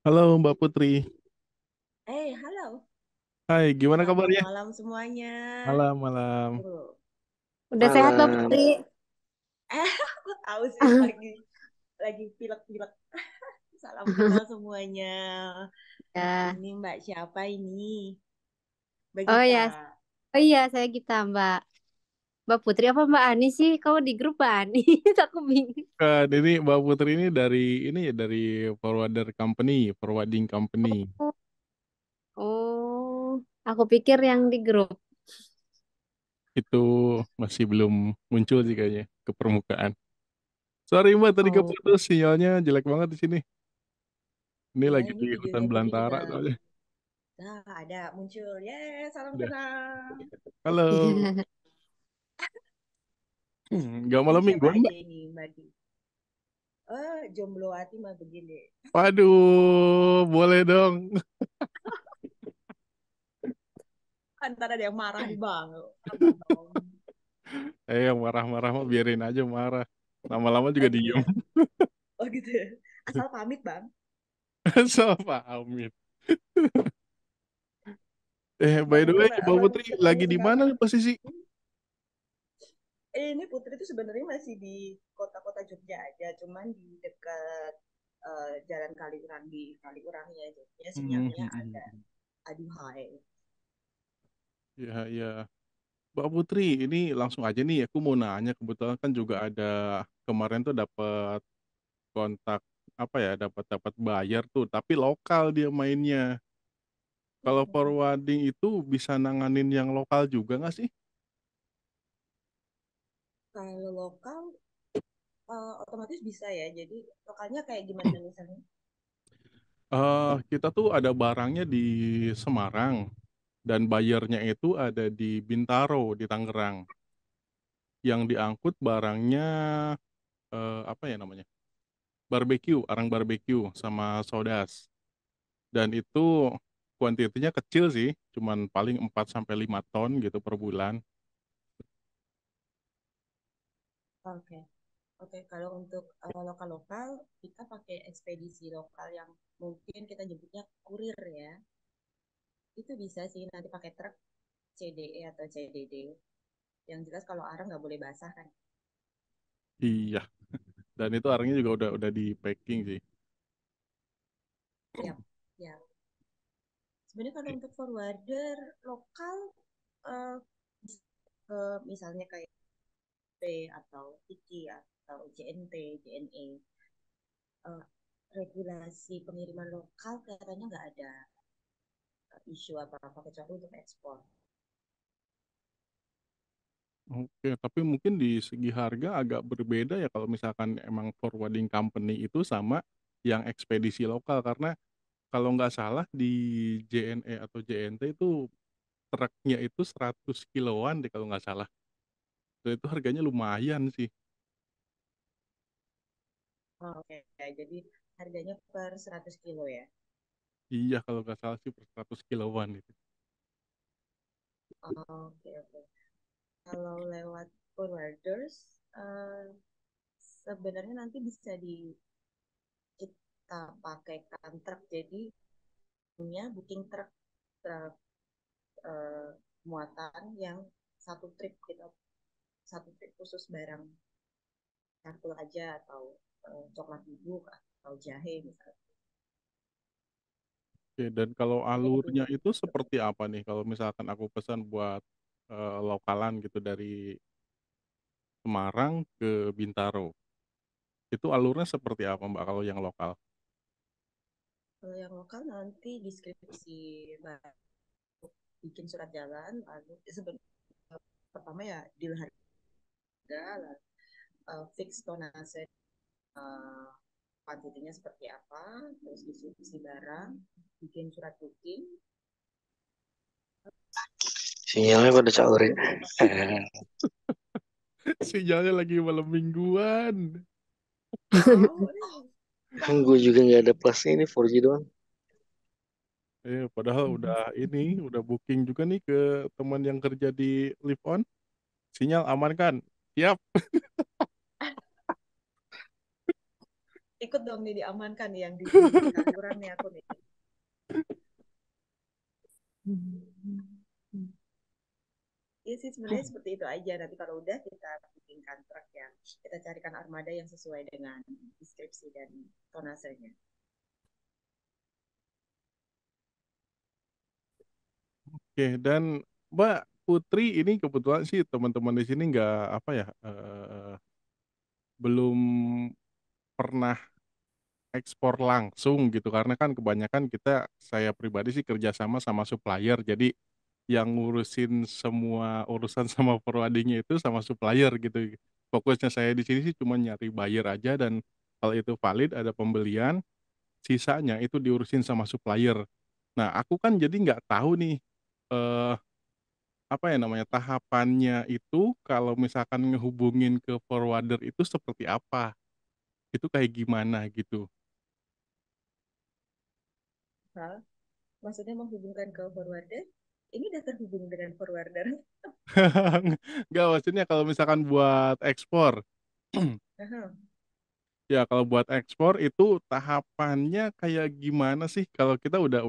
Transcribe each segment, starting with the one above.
Halo Mbak Putri. Halo. Hai, gimana Selamat kabarnya? malam semuanya. Malam, malam. Tuh. Udah sehat Mbak Malam. Putri? Aku tahu sih lagi pilek-pilek. Salam kenal semuanya. Ya. Ini Mbak siapa ini? Mbak Oh Gita. ya, oh iya saya Gita Mbak. Mbak Putri apa Mbak Ani sih? Kamu di grup Mbak Ani? Aku bingung. Kan ini Mbak Putri ini dari forwarder company, forwarding company. Oh, aku pikir yang di grup. Itu masih belum muncul sih kayaknya ke permukaan. Sorry Mbak, tadi Oh, keputus sinyalnya jelek banget di sini. Ini Iya, lagi ini di hutan videonya Putri juga. belantara soalnya. Nah, ada muncul. Salam Udah. kenal. Halo. Nggak Ini malam siapa mingguan aja Mbak? ini, Mbak Gita? Jomblo hati mah begini. Waduh, boleh dong. Antara ada yang marah di bang. Sabar dong. Yang marah-marah mah biarin aja marah. Lama-lama juga Oh gitu diem. ya. Oh gitu ya. Asal pamit bang. So, Pak Amin. By the Bang, way, Mbak bang Putri ketemu lagi di singkat. mana nih posisi? Ini Putri itu sebenarnya masih di kota-kota Jogja aja, cuman di dekat Jalan Kaliurang di Kaliurangnya, jadinya sinyalnya agak Hmm. aduhai. Ya, ya. Mbak Putri, ini langsung aja nih, aku mau nanya, kebetulan kan juga ada kemarin tuh dapat kontak apa ya, dapat bayar tuh, tapi lokal dia mainnya. Kalau forwarding itu bisa nanganin yang lokal juga nggak sih? Kalau lokal otomatis bisa ya. Jadi lokalnya kayak gimana misalnya? Kita tuh ada barangnya di Semarang dan bayarnya itu ada di Bintaro di Tangerang. Yang diangkut barangnya apa ya namanya? Barbeque, arang barbeque sama sodas. Dan itu kuantitinya kecil sih, cuman paling 4 sampai 5 ton gitu per bulan. Oke. Oke, kalau untuk lokal-lokal kita pakai ekspedisi lokal yang mungkin kita nyebutnya kurir ya. Itu bisa sih nanti pakai truk CDE atau CDD. Yang jelas kalau arang nggak boleh basah kan. Iya, dan itu arangnya juga udah di packing sih. Siap. Ya. Sebenarnya kalau untuk forwarder lokal eh, misalnya kayak P atau Tiki atau JNT, JNE, eh, regulasi pengiriman lokal katanya nggak ada isu apa-apa kecuali untuk ekspor. Oke, tapi mungkin di segi harga agak berbeda ya kalau misalkan emang forwarding company itu sama yang ekspedisi lokal karena kalau nggak salah di JNE atau JNT itu truknya itu 100 kiloan deh kalau nggak salah. Dan itu harganya lumayan sih. Oh, oke, jadi harganya per 100 kilo ya. Iya kalau nggak salah sih per 100 kiloan itu. Oh, oke, oke. Kalau lewat forwarders, eh, sebenarnya nanti bisa kita pakaikan truk. Jadi punya booking truk, truk eh, muatan yang satu trip khusus barang cangkul aja atau coklat bubuk atau jahe misalnya. Oke, dan kalau Ada alurnya dua itu gitu. seperti apa nih kalau misalkan aku pesan buat lokalan gitu dari Semarang ke Bintaro. Itu alurnya seperti apa Mbak kalau yang lokal? Kalau yang lokal nanti deskripsi bikin surat jalan, lalu pertama ya deal harga, lalu, fix tonase, uh, kuantitinya seperti apa, terus distribusi barang, bikin surat booking. Sinyalnya pada caur ya. Sinyalnya lagi malam mingguan. Tahu nih. Gue juga nggak ada plusnya ini 4G doang. Padahal udah booking juga nih ke teman yang kerja di Live On. Sinyal aman kan? Siap. ikut dong nih diamankan nih yang di sini kurang nih aku nih. Iya sih sebenarnya seperti itu aja. Nanti kalau udah kita bikinkan truk yang kita carikan armada yang sesuai dengan deskripsi dan tonasenya. Oke, dan Mbak Putri ini kebetulan sih teman-teman di sini nggak apa ya, belum pernah ekspor langsung gitu karena kan kebanyakan saya pribadi sih kerjasama sama supplier, jadi yang ngurusin semua urusan sama forwardingnya itu sama supplier gitu. Fokusnya saya di sini sih cuma nyari buyer aja, dan kalau itu valid ada pembelian, sisanya itu diurusin sama supplier. Nah aku kan jadi nggak tahu nih, eh, apa ya namanya, tahapannya itu kalau misalkan ngehubungin ke forwarder itu seperti apa, itu kayak gimana gitu. Hal, maksudnya menghubungkan ke forwarder, ini udah terhubung dengan forwarder. Nggak, maksudnya kalau misalkan buat ekspor. Aha. Ya kalau buat ekspor itu tahapannya kayak gimana sih? Kalau kita udah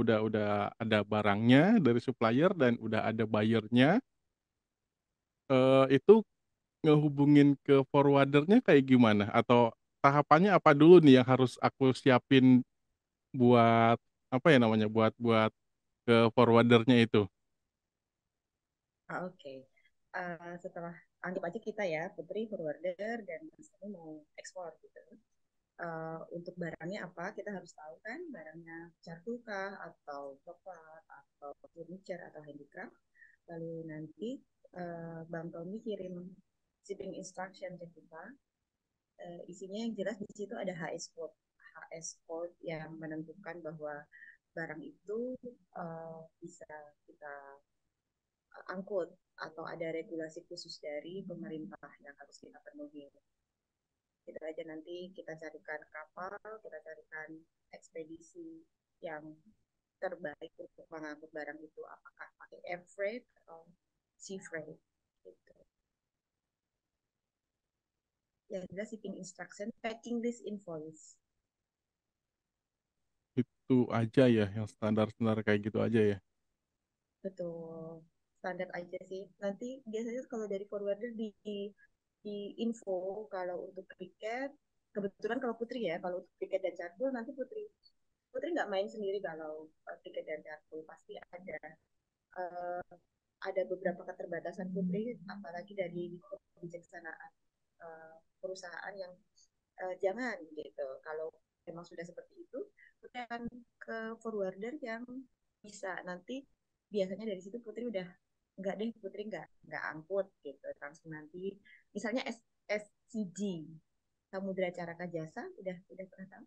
ada barangnya dari supplier dan udah ada buyernya, itu ngehubungin ke forwardernya kayak gimana? Atau tahapannya apa dulu nih yang harus aku siapin buat apa ya namanya? Buat ke forwardernya itu. Oke. Setelah anggap aja kita ya, Putri forwarder dan Mas Tani mau ekspor gitu. Untuk barangnya apa, kita harus tahu kan barangnya cartu kah, atau coklat, atau furniture, atau handicraft. Lalu nanti Bang Tommy kirim shipping instruction ke kita. Isinya yang jelas di situ ada HS code. HS code yang menentukan bahwa barang itu bisa kita angkut atau ada regulasi khusus dari pemerintah yang harus kita penuhi. Itu aja, nanti kita carikan kapal, kita carikan ekspedisi yang terbaik untuk mengangkut barang itu, apakah pakai air freight atau sea freight gitu. Yang jelas shipping instruction, packing list, invoice. Itu aja ya, yang standar-standar kayak gitu aja ya. Betul, standar aja sih. Nanti biasanya kalau dari forwarder di info kalau untuk tiket, kebetulan kalau Putri ya, kalau untuk tiket dan charter nanti Putri Putri nggak main sendiri kalau tiket dan charter, pasti uh, ada beberapa keterbatasan Putri, apalagi dari kebijaksanaan perusahaan yang jangan gitu. Kalau memang sudah seperti itu, Putri akan ke forwarder yang bisa. Nanti biasanya dari situ Putri udah nggak deh, Putri nggak angkut gitu, langsung nanti misalnya SCG Samudra Caraka Jasa, udah pernah tahu?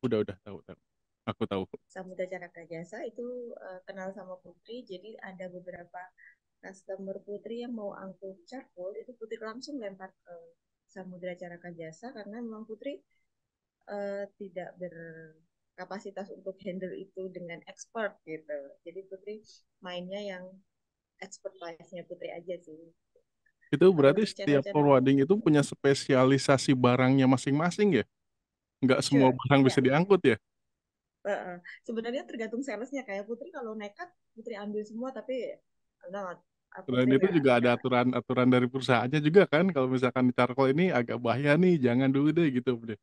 Udah tahu, tahu. Aku tahu. Samudra Caraka Jasa itu kenal sama Putri, jadi ada beberapa customer Putri yang mau angkut charcoal, itu Putri langsung lempar ke Samudra Caraka Jasa karena memang Putri tidak berkapasitas untuk handle itu dengan expert gitu. Jadi Putri mainnya yang expertise-nya Putri aja sih. Itu Kalau berarti untuk setiap channel-channel, forwarding itu punya spesialisasi barangnya masing-masing ya? Nggak semua sure, barang bisa ya. diangkut ya? Sebenarnya tergantung salesnya. Kayak Putri kalau nekat, Putri ambil semua, tapi not. Selain Putri itu juga ada nggak. aturan-aturan dari perusahaannya juga kan, kalau misalkan di charcoal ini agak bahaya nih, jangan dulu deh gitu deh.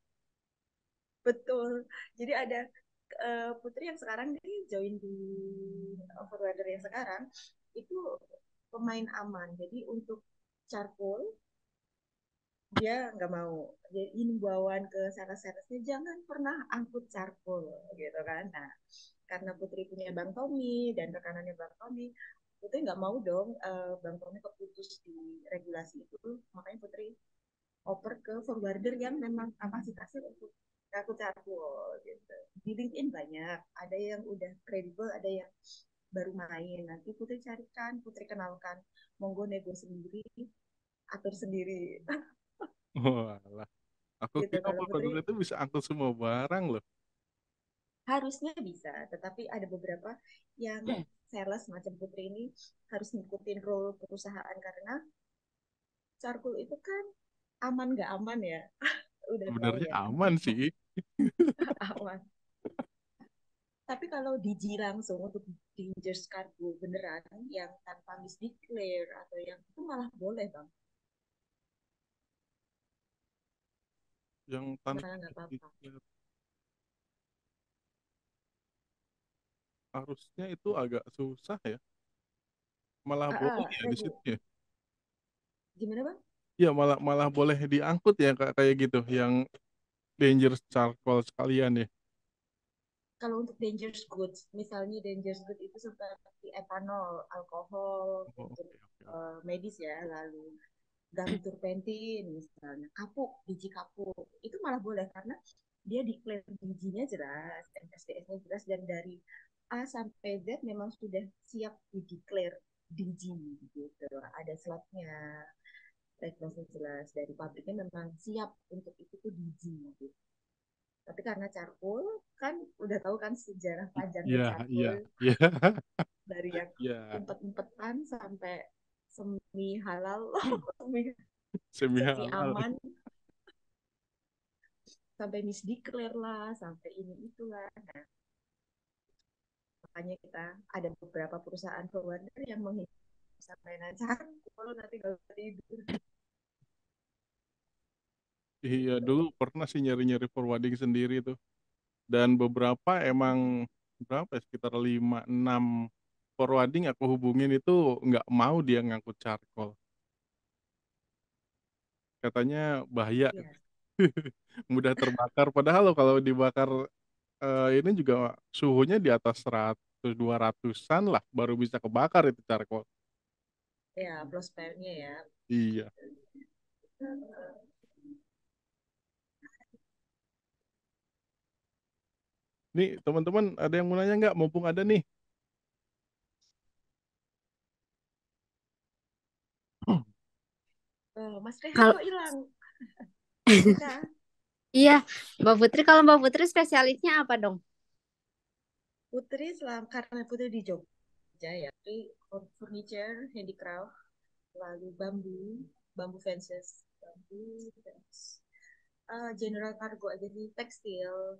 Betul. Jadi ada Putri yang sekarang ini join di forwarder yang sekarang itu pemain aman. Jadi untuk charcoal dia nggak mau, jadi himbauan ke sales-salesnya jangan pernah angkut charcoal gitu kan. Nah, karena Putri punya Bang Tommy dan rekanannya Bang Tommy, Putri nggak mau dong Bang Tommy keputus di regulasi itu, makanya Putri oper ke forwarder yang memang kapasitasnya untuk aku charcoal gitu. Di LinkedIn banyak, ada yang udah kredibel, ada yang baru main. Nanti Putri carikan, Putri kenalkan, monggo nego sendiri, atur sendiri. Walah, aku Gitu kira kalau Putri forwarder itu bisa angkut semua barang loh. harusnya bisa, tetapi ada beberapa yang sales macam Putri ini harus ngikutin role perusahaan karena charcoal itu kan aman nggak aman ya. udah tahu Sebenarnya ya. aman sih. Aman. Tapi kalau DG langsung untuk dangerous cargo beneran yang tanpa misdeclare atau yang itu malah boleh bang, Yang tanpa malah nggak apa-apa. dikit harusnya itu agak susah ya. Malah boleh ya di situ ya. Gimana bang? Ya malah malah boleh diangkut ya kayak gitu yang dangerous charcoal sekalian ya. Kalau untuk dangerous goods, misalnya dangerous goods itu seperti etanol, alkohol, Oh, untuk oke oke oke. medis ya, lalu gum turpentin misalnya, kapuk, biji kapuk, itu malah boleh karena dia diklaim bijinya jelas, MSDS-nya jelas, dan dari A sampai Z memang sudah siap di declare DG gitu. Ada slotnya, referensi jelas dari pabriknya memang siap untuk itu tuh DG gitu. Tapi karena charcoal kan udah tahu kan sejarah panjangnya Iya iya charcoal iya. dari yang Iya. umpet-umpetan sampai semi halal, semi, Semi semi halal. aman, sampai misdeclare lah, sampai ini itulah. Nah, makanya kita ada beberapa perusahaan forwarder yang menghindari sampai charcoal nanti kalau tidur. Iya dulu pernah sih nyari-nyari forwarding sendiri tuh. Dan beberapa emang berapa ya, sekitar 5-6 forwarding aku hubungin itu nggak mau dia ngangkut charcoal. Katanya bahaya, Ya, mudah terbakar. Padahal loh kalau dibakar ini juga suhunya di atas 100-200-an lah baru bisa kebakar itu charcoal. ya plus nya ya. Iya. Nih teman-teman ada yang mau nanya nggak? Mumpung ada nih. Mas Rehan Kalau kok hilang? Rika, iya, Mbak Putri, kalau Mbak Putri spesialisnya apa dong? Putri selama karena Putri di Jogja ya, jadi furniture, handicraft, lalu bambu, bambu fences, bambu, fence. General cargo aja sih, tekstil,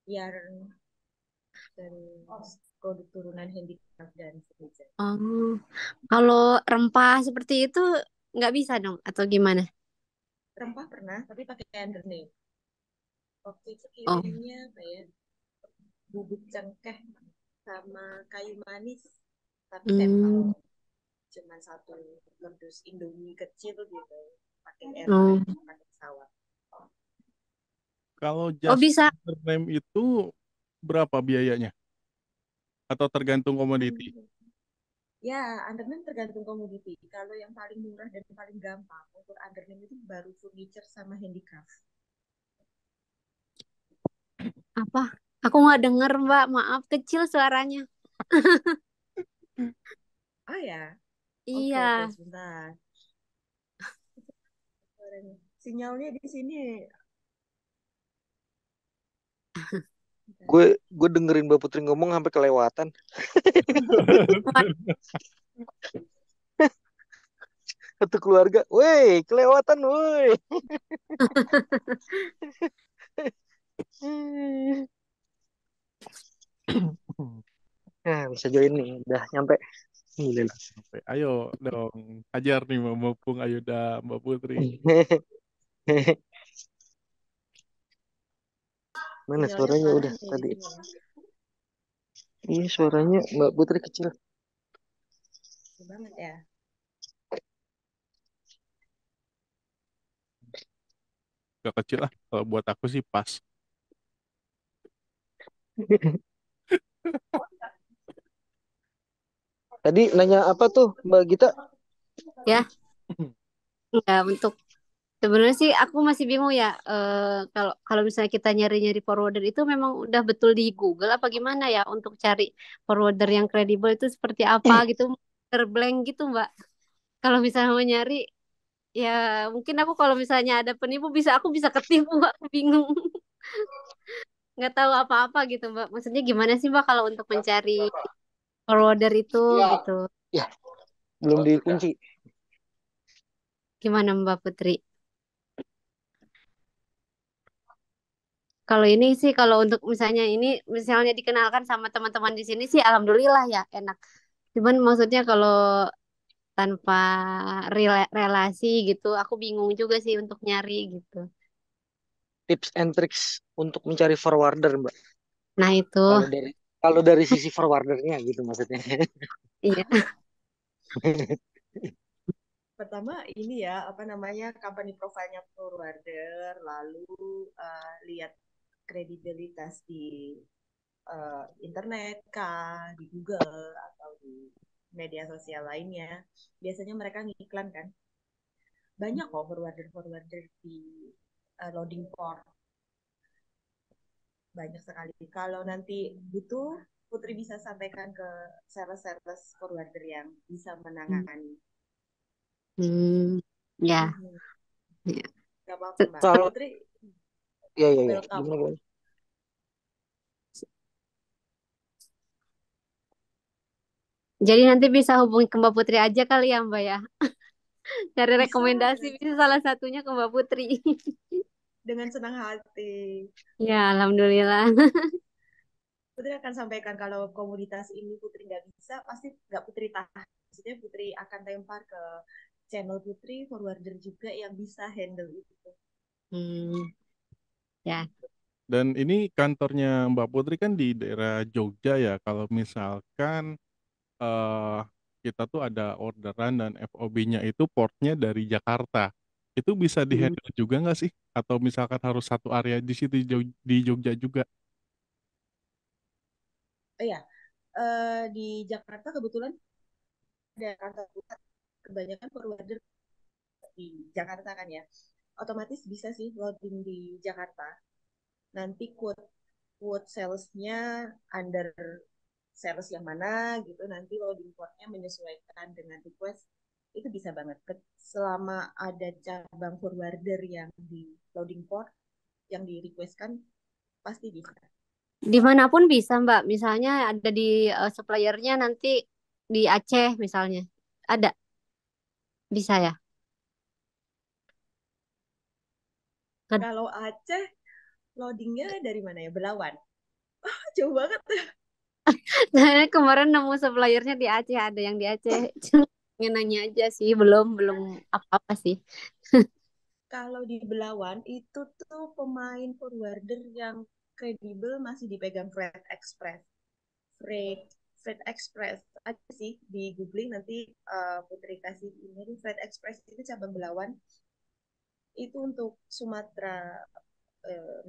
yarn, dan produk turunan handicraft dan furniture. Oh, kalau rempah seperti itu nggak bisa dong, atau gimana? Rempah pernah, tapi pakai underneath. Waktu itu Oh, kirimnya apa ya, bubuk cengkeh sama kayu manis, tapi sampel hmm, cuma satu kardus Indomie kecil gitu, pakai oh, airline, pakai pesawat. Kalau oh jas bisa. rem itu berapa biayanya? Atau tergantung komoditi? Hmm. Ya, underneath tergantung komoditi. Kalau yang paling murah dan paling gampang untuk underneath itu baru furniture sama handicraft. Apa? Aku nggak denger, Mbak. Maaf, kecil suaranya. Oh ya, oke Iya. oke sebentar. Sinyalnya di sini. Bentar. Gue dengerin Mbak Putri ngomong sampai kelewatan. Satu keluarga, woi, kelewatan, woi. Nah, bisa join nih, udah nyampe. Alhamdulillah. Ayo dong, ajar nih Mbak Mumpung, ayo dah Mbak Putri. Mana Sinyalnya suaranya parah udah nih di tadi? sini ya. Ini suaranya Mbak Putri kecil. Kecil banget ya. Gak kecil lah, kalau buat aku sih pas. Tadi nanya apa tuh Mbak Gita? Ya, nggak untuk sebenarnya sih aku masih bingung ya. Kalau kalau misalnya kita nyari-nyari forwarder itu memang udah betul di Google apa gimana ya untuk cari forwarder yang kredibel itu seperti apa gitu, terblank gitu, Mbak. Kalau misalnya mau nyari, ya mungkin aku kalau misalnya ada penipu aku bisa ketipu, aku bingung. Nggak tahu apa-apa gitu, Mbak. Maksudnya gimana sih, Mbak, kalau untuk mencari forwarder itu gitu? Ya, belum dikunci. Gimana, Mbak Putri? Kalau ini sih, kalau untuk misalnya ini, misalnya dikenalkan sama teman-teman di sini sih, alhamdulillah ya enak. Cuman maksudnya kalau tanpa relasi gitu, aku bingung juga sih untuk nyari gitu. Tips and tricks untuk mencari forwarder, Mbak. Nah itu, Kalau dari kalau dari sisi forwardernya gitu maksudnya. iya. Pertama ini ya, apa namanya, company profile-nya forwarder, lalu lihat kredibilitas di internet kah, di Google atau di media sosial lainnya. Biasanya mereka ngiklan kan. Banyak kok forwarder-forwarder di loading port. Banyak sekali. Kalau nanti butuh, Putri bisa sampaikan ke sales-sales forwarder yang bisa menangani. Hmm, ya. Mhm. Ya. Gak apa-apa, Mbak. Kalau Putri, ya welcome. gimana gimana? Jadi nanti bisa hubungi ke Mbak Putri aja kali ya Mbak ya. Cari Bisa rekomendasi bisa salah satunya ke Mbak Putri. dengan senang hati. Ya, alhamdulillah. Putri akan sampaikan kalau komunitas ini Putri nggak bisa, pasti nggak Putri tahan. Maksudnya Putri akan lempar ke channel Putri, forwarder juga yang bisa handle itu. Hmm, ya. Dan ini kantornya Mbak Putri kan di daerah Jogja ya. Kalau misalkan eh, kita tuh ada orderan dan FOB-nya itu portnya dari Jakarta, itu bisa Hmm. dihandle juga nggak sih? Atau misalkan harus satu area di situ di Jogja juga? Oh ya, di Jakarta kebetulan ada kantor pusat, kebanyakan forwarder di Jakarta kan ya. Otomatis bisa sih loading di Jakarta. Nanti quote quote salesnya under sales yang mana gitu, nanti loading portnya menyesuaikan dengan request, itu bisa banget. Selama ada cabang forwarder yang di loading port yang di requestkan, pasti bisa. Dimanapun bisa Mbak. Misalnya ada di suppliernya nanti di Aceh misalnya. Ada, bisa ya. Kan Kalau Aceh, loadingnya dari mana ya? Belawan. Jauh banget. saya kemarin nemu suppliernya di Aceh, ada yang di Aceh. Cuma pengen nanya aja sih, belum belum apa-apa sih. Kalau di Belawan itu tuh pemain forwarder yang kredibel masih dipegang Freight Express. Freight Freight Express ada sih di googling nanti, Putri kasih ini. Freight Express itu cabang Belawan, itu untuk Sumatera,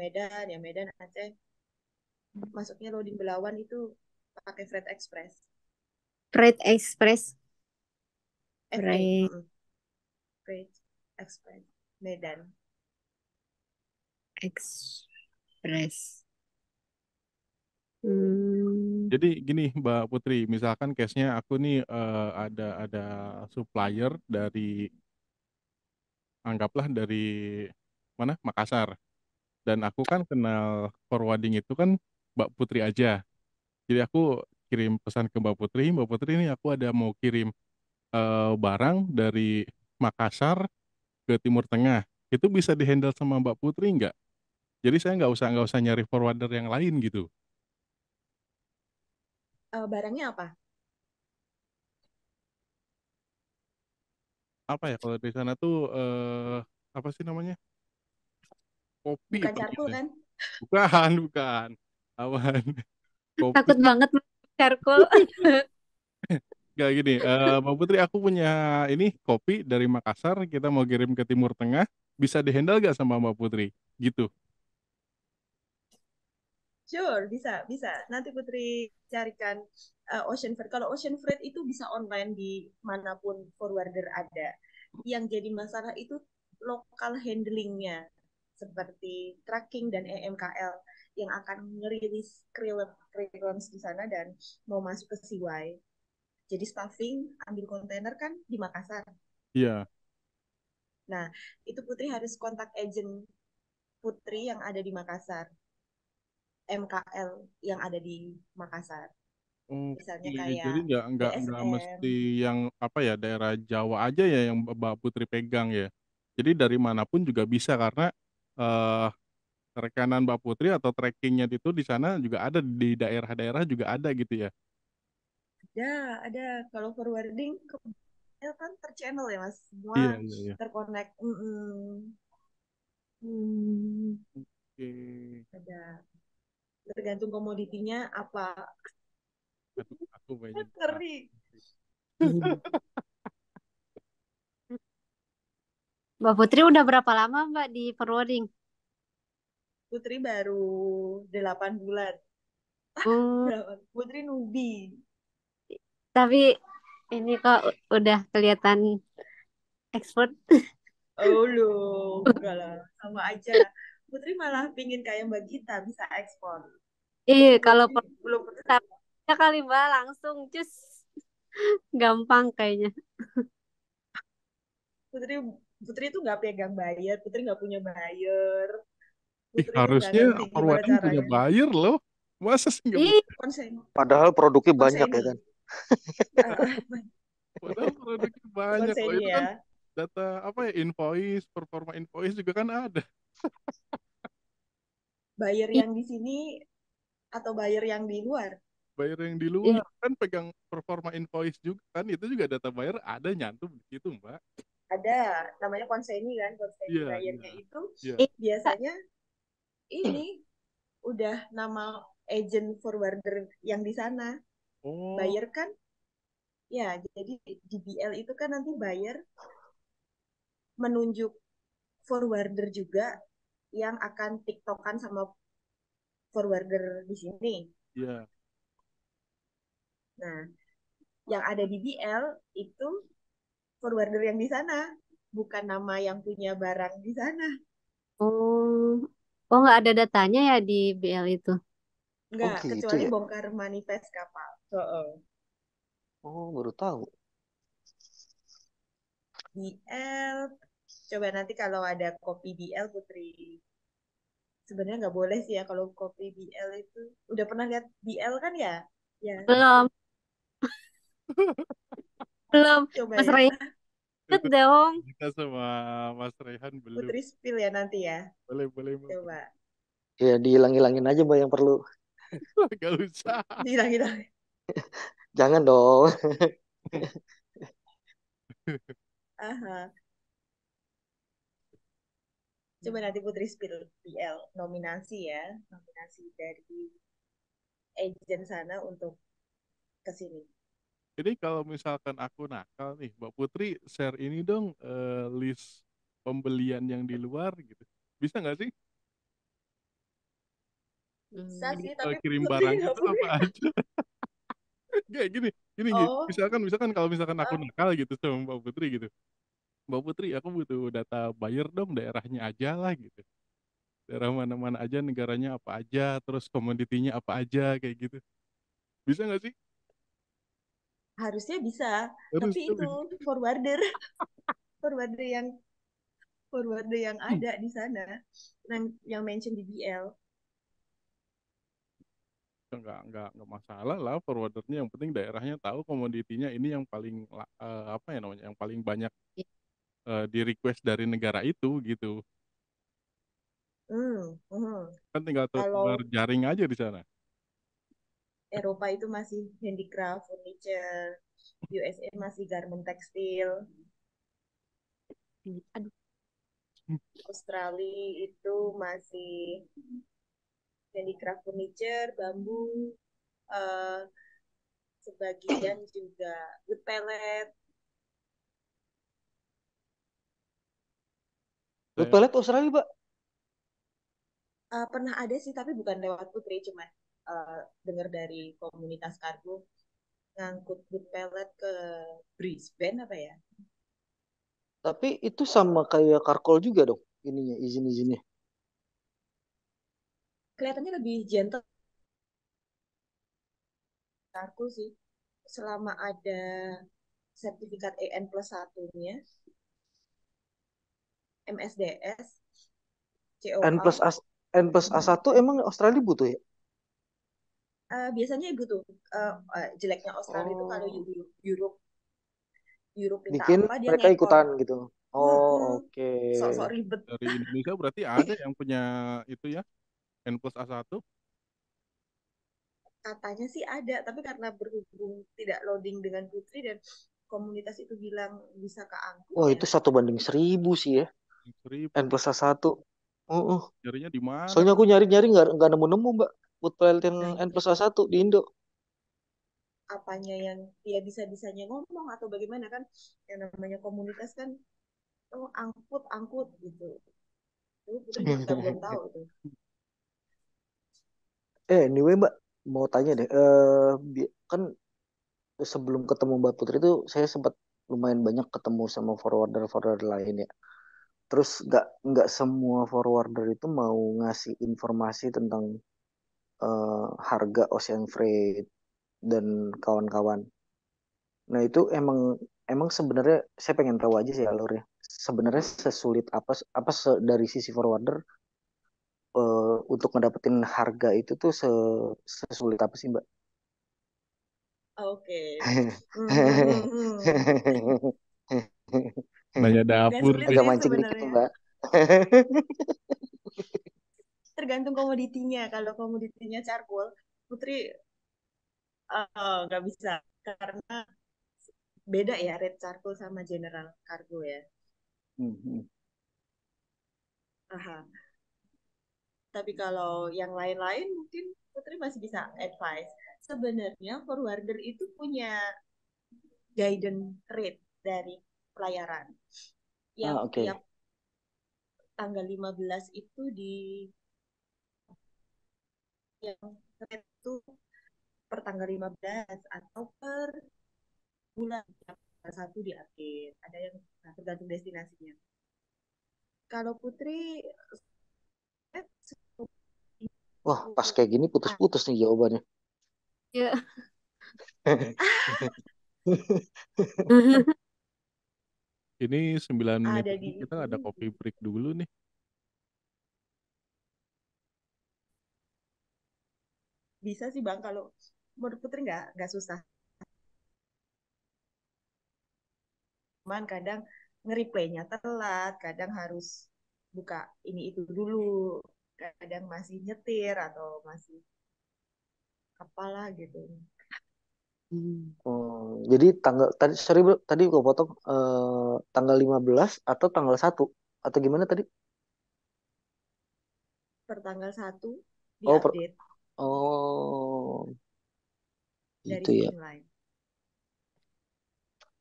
Medan ya, Medan Aceh, masuknya loading Belawan itu pakai Freight Express. Freight Express, Freight, Freight Freight Express Medan. Express. Hmm. Jadi gini Mbak Putri, misalkan case-nya aku nih ada supplier dari, anggaplah dari mana, Makassar, dan aku kan kenal forwarding itu kan Mbak Putri aja. Jadi aku kirim pesan ke Mbak Putri ini aku ada mau kirim barang dari Makassar ke Timur Tengah. Itu bisa dihandle sama Mbak Putri nggak? Jadi saya nggak usah nyari forwarder yang lain gitu. Barangnya apa? Apa ya kalau di sana tuh apa sih namanya? Kopi Bukan apa charcoal gimana? kan? Bukan, bukan. Awan. Kopi. Takut banget charcoal. Gak gini, Mbak Putri, aku punya ini kopi dari Makassar, kita mau kirim ke Timur Tengah, bisa dihandle gak sama Mbak Putri? Gitu. Sure, bisa, bisa. Nanti Putri carikan Ocean Freight. Kalau Ocean Freight itu bisa online di manapun forwarder ada. Yang jadi masalah itu lokal handlingnya, seperti tracking dan EMKL yang akan ngerilis clearance di sana dan mau masuk ke CY. Jadi staffing, ambil kontainer kan di Makassar. Iya. Nah, itu Putri harus kontak agent Putri yang ada di Makassar, MKL yang ada di Makassar. Oke, Misalnya jadi kayak nggak DSM. mesti yang apa ya, daerah Jawa aja ya yang Mbak Putri pegang ya. Jadi dari manapun juga bisa karena eh rekanan Mbak Putri atau trackingnya itu di sana juga ada, di daerah-daerah juga ada gitu ya? Ada. Kalau forwarding ke kan terchannel ya Mas, Iya, semua iya, iya. terkonek. Hmm. Oke. Ada. Tergantung komoditinya apa. Aduh, aku pengen tahu. Ngeri. Mbak Putri udah berapa lama Mbak di forwarding? Putri baru 8 bulan. Hmm, Putri newbie. tapi ini kok udah kelihatan expert. Oh loh, enggak lah, sama aja. Putri malah pingin kayak Mbak Gita bisa ekspor. Iya, Tapi kalau Putri belum pernah. ya kali Mbak langsung cus gampang kayaknya. Putri Putri itu nggak pegang buyer, Putri nggak punya buyer, Ih, Putri itu nggak harusnya ngerti gimana forwarding punya caranya. buyer loh. Masa sih nggak Ih, punya? Konsen, Padahal produknya banyak ya konseni, kan. Padahal produknya banyak loh. konseni Itu kan ya. data apa ya, invoice, performa invoice juga kan ada. Buyer ih, yang di sini atau buyer yang di luar Buyer yang di ih. luar kan pegang performa invoice juga kan, itu juga data buyer ada nyantum di situ, Mbak. ada, namanya konseni kan, konseni Iya, iya, buyernya itu iya. Ih, biasanya ini udah nama agent forwarder yang di sana. Oh, Buyer kan, ya jadi di BL itu kan nanti buyer menunjuk forwarder juga yang akan tiktokan sama forwarder di sini. iya. Nah, yang ada di BL itu forwarder yang di sana, bukan nama yang punya barang di sana. oh, oh nggak ada datanya ya di BL itu. Oh Enggak, gitu kecuali ya. bongkar manifest kapal. Oh baru tahu. BL, coba nanti kalau ada kopi BL Putri. Sebenarnya nggak boleh sih ya kalau kopi BL itu. Udah pernah lihat BL kan ya? Ya, Belum, belum. coba Mas ya. Ray ikut Itu dong. kita sama Mas Rehan belum. Putri spill ya nanti ya. Boleh, boleh, Mbak. Coba. Ya dihilang-hilangin aja mbak yang perlu. Gak usah. Hilang-hilang. Jangan dong. Aha. Coba nanti Putri spill BL nominasi ya. Nominasi dari agent sana untuk ke sini. Jadi kalau misalkan aku nakal nih, Mbak Putri share ini dong, list pembelian yang di luar gitu. Bisa nggak sih? Bisa Hmm. sih, tapi Kirim Putri barangnya nggak tuh apa punya. aja? Kayak gini, gini. Oh, Misalkan kalau misalkan aku ah, nakal gitu sama Mbak Putri gitu. Mbak Putri, aku butuh data buyer dong, daerahnya aja lah gitu. Daerah mana-mana aja, negaranya apa aja, terus komoditinya apa aja, kayak gitu. Bisa nggak sih? harusnya bisa. Terus Tapi tuh itu forwarder, forwarder yang forwarder yang ada di sana, yang mention di BL. nggak masalah lah forwardernya, yang penting daerahnya tahu, komoditinya ini yang paling apa ya namanya, yang paling banyak di request dari negara itu gitu. Hmm. Kan tinggal tebar Kalau jaring aja di sana. Eropa itu masih handicraft, furniture, USA masih garment tekstil, Aduh, Australia itu masih handicraft furniture, bambu, eh, sebagian juga wood pellet. Buat Saya pelet Australia mbak. Pernah ada sih, tapi bukan lewat Putri, cuman dengar dari komunitas kargo ngangkut wood pellet ke Brisbane apa ya? Tapi itu sama kayak karkol juga dong. Ininya izin-izinnya. Kelihatannya lebih gentle kargo sih. Selama ada sertifikat EN plus satunya, MSDS, N plus COA, A N plus A1 emang Australia butuh ya? biasanya ibu tuh jeleknya Australia itu kalau Oh, Europe Europe minta bikin apa dia mereka ngekor. ikutan gitu. Oh, oke. Sok-sok ribet. Dari Indonesia berarti ada yang punya itu ya, N plus A1. Katanya sih ada, tapi karena berhubung tidak loading dengan Putri dan komunitas itu bilang bisa keangkut Wah, ya. itu 1:1000 sih ya. N 1000. plus A1. Nyarinya di mana Soalnya tuh? aku nyari-nyari nggak nemu-nemu, Mbak. Food pellet yang Nah N itu plus A1 di Indo. apanya yang dia bisa-bisanya ngomong atau bagaimana kan, yang namanya komunitas kan, oh angkut angkut gitu. Itu Putri juga belum tahu tuh. Anyway, Mbak, mau tanya deh. Kan sebelum ketemu Mbak Putri itu saya sempat lumayan banyak ketemu sama forwarder-forwarder lain ya. Terus nggak semua forwarder itu mau ngasih informasi tentang harga ocean freight dan kawan-kawan. Nah itu emang emang sebenarnya saya pengen tahu aja sih alurnya. Sebenarnya sesulit dari sisi forwarder untuk ngedapetin harga itu tuh sesulit apa sih Mbak? Oke. Hmm. Nanya Gak dapur sulit nih. Agak sih mancing dikit sebenarnya. Mbak. Tergantung komoditinya. Kalau komoditinya charcoal, Putri nggak bisa karena beda ya red charcoal sama general cargo ya. Mhm. Aha. Tapi kalau yang lain-lain mungkin Putri masih bisa advice. Sebenarnya forwarder itu punya guidance rate dari pelayaran yang tiap Oke. tanggal 15 itu di yang rate itu per tanggal 15 atau per bulan tanggal satu di akhir. Ada yang tergantung destinasinya. Kalau Putri Wah, pas kayak gini putus-putus nih jawabannya. Ya. Ini 9 menit ada lagi di kita itu ada coffee break dulu nih. bisa sih Bang, kalau menurut Putri nggak susah, cuman kadang nge-replaynya telat, kadang harus buka ini itu dulu, kadang masih nyetir atau masih apalah gitu. Jadi tanggal tadi sorry bro, tadi gue potong tanggal 15 atau tanggal 1 atau gimana tadi? Per tanggal 1 Oh, diupdate oh dari gitu ya. shipping line.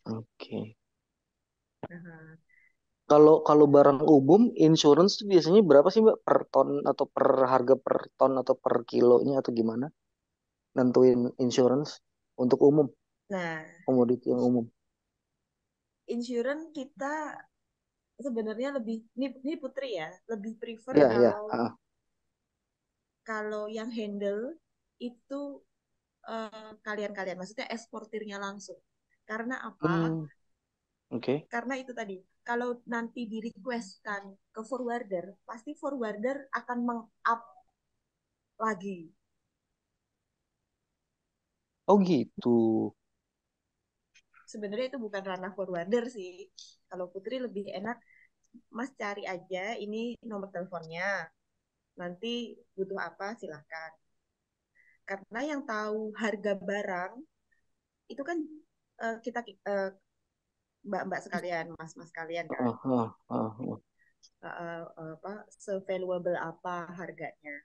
Oke. Nah, Kalau kalau barang umum, insurance tuh biasanya berapa sih Mbak per ton atau per harga per ton atau per kilonya atau gimana? Nentuin insurance untuk umum, nah komoditi yang umum. insurance kita sebenarnya lebih, ini Putri ya, lebih prefer Ya, ya. kalau kalau yang handle itu kalian-kalian, maksudnya eksportirnya langsung. Karena apa? Hmm, oke. Karena itu tadi, kalau nanti di requestkan ke forwarder, pasti forwarder akan meng-up lagi. Oh gitu. Sebenarnya itu bukan ranah forwarder sih. Kalau Putri lebih enak, Mas cari aja ini nomor teleponnya. Nanti butuh apa silahkan. Karena yang tahu harga barang itu kan kita mbak-mbak sekalian, mas-mas sekalian kan. Ah, ah, ah, ah. Apa se-valuable apa harganya,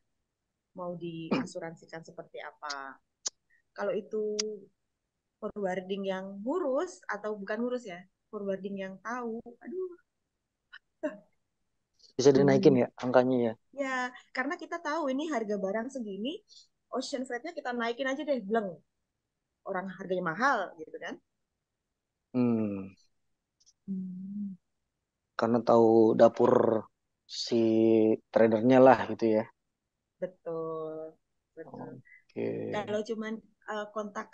mau diasuransikan seperti apa. Kalau itu forwarding yang ngurus atau bukan ngurus ya, forwarding yang tahu, aduh. Bisa dinaikin Hmm. ya angkanya ya. Ya karena kita tahu ini harga barang segini, ocean freight-nya kita naikin aja deh, bleng, orang harganya mahal gitu kan. Hmm, Hmm. karena tahu dapur si tradernya lah gitu ya. Betul, betul. Oke. Kalau cuman kontak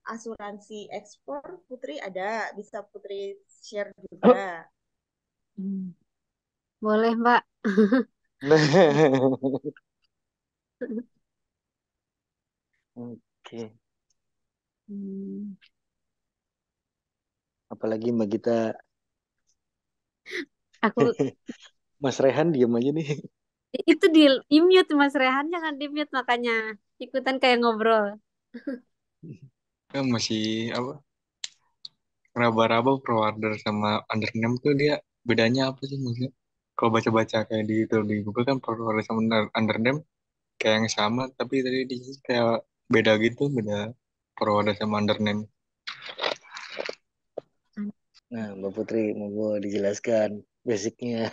asuransi ekspor, Putri ada, bisa Putri share juga. Hmm. Boleh, Mbak. Oke. Hmm. Apalagi Mbak Gita Aku Mas Rehan diem aja nih. itu di mute Mas Rehan, jangan di mute makanya ikutan kayak ngobrol. Kan masih apa? Raba-raba forwarder sama undername tuh dia bedanya apa sih maksudnya? Kalau baca-baca kayak di itu di Google kan forwarder sama undername kayak yang sama, tapi tadi di sini kayak beda gitu, beda forwarder sama undername. Nah, Mbak Putri mau gue dijelaskan basicnya.